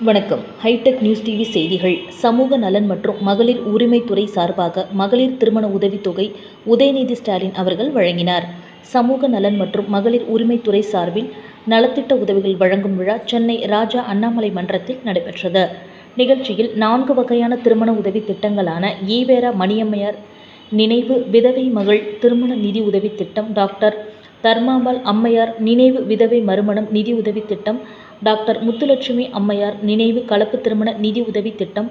வணக்கம். Hitech news TV செய்திகள். சமூக நலன் மற்றும் மகளிர் உரிமைத்துறை சார்பாக மகளிர் திருமண உதவித்தொகை உதயநிதி ஸ்டாலின் அவர்கள் வழங்கினார். சமூக நலன் மற்றும் மகளிர் உரிமைத்துறை சார்பில் நலத்திட்ட உதவிகள் வழங்கும் விழா சென்னை ராஜா அண்ணாமலை மன்றத்தில் நடைபெற்றது. நிகழ்ச்சியில் 4 வகையான திருமண உதவி திட்டங்களான ஈவேரா மணியம்மையார் நினைவு விதவை மகள் திருமண நிதி உதவி திட்டம், டாக்டர் தர்மாம்பாள் அம்மையார் நினைவு விதவை மறுமணம் நிதி உதவி திட்டம், டாக்டர் முத்துலட்சுமி அம்மையார் நினைவு கலப்பு திருமண நிதி உதவி திட்டம்,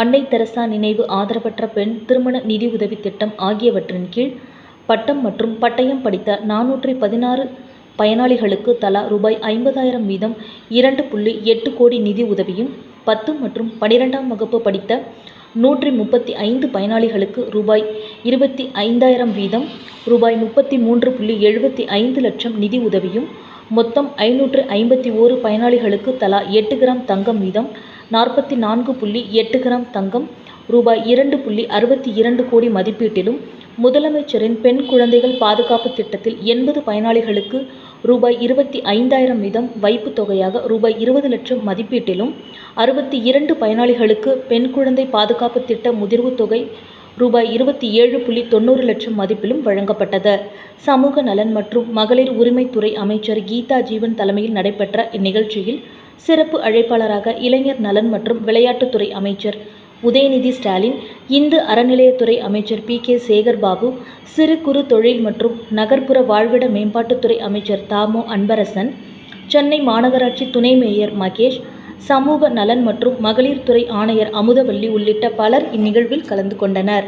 அன்னை தெரசா நினைவு ஆதரவற்ற பெண் திருமண நிதி உதவி திட்டம் ஆகியவற்றின் கீழ் பட்டம் மற்றும் பட்டயம் படித்த 416 பயனாளிகளுக்கு தலா ரூபாய் 50,000 வீதம் 2.8 கோடி நிதி உதவியும், 10 மற்றும் 12ஆம் வகுப்பு படித்த 135 பயனாளிகளுக்கு ரூபாய் 25,000 வீதம் ரூபாய் 33.75 லட்சம் நிதி உதவியும், மொத்தம் 551 பயனாளிகளுக்கு தலா 8 கிராம் தங்கம் வீதம் 44.8 கிராம் தங்கம் ரூபாய் 2.62 கோடி மதிப்பீட்டிலும், முதலமைச்சரின் பெண் குழந்தைகள் பாதுகாப்பு திட்டத்தில் 80 பயனாளிகளுக்கு ரூபாய் 25,000 வீதம் வைப்பு தொகையாக ரூபாய் 20 லட்சம் மதிப்பீட்டிலும், 62 பயனாளிகளுக்கு பெண் குழந்தை பாதுகாப்பு திட்ட முதிர்வு தொகை ரூபாய் 27.90 லட்சம் மதிப்பிலும் வழங்கப்பட்டது. சமூக நலன் மற்றும் மகளிர் உரிமைத்துறை அமைச்சர் கீதா ஜீவன் தலைமையில் நடைபெற்ற இந்நிகழ்ச்சியில் சிறப்பு அழைப்பாளராக இளைஞர் நலன் மற்றும் விளையாட்டுத்துறை அமைச்சர் உதயநிதி ஸ்டாலின், இந்து அறநிலையத்துறை அமைச்சர் PK சேகர் பாபு, சிறு குறு தொழில் மற்றும் நகர்ப்புற வாழ்விட மேம்பாட்டுத்துறை அமைச்சர் தாமோ அன்பரசன், சென்னை மாநகராட்சி துணை மேயர் மகேஷ், சமூக நலன் மற்றும் மகளிர் துறை ஆணையர் அமுதவல்லி உள்ளிட்ட பலர் இந்நிகழ்வில் கலந்து கொண்டனர்.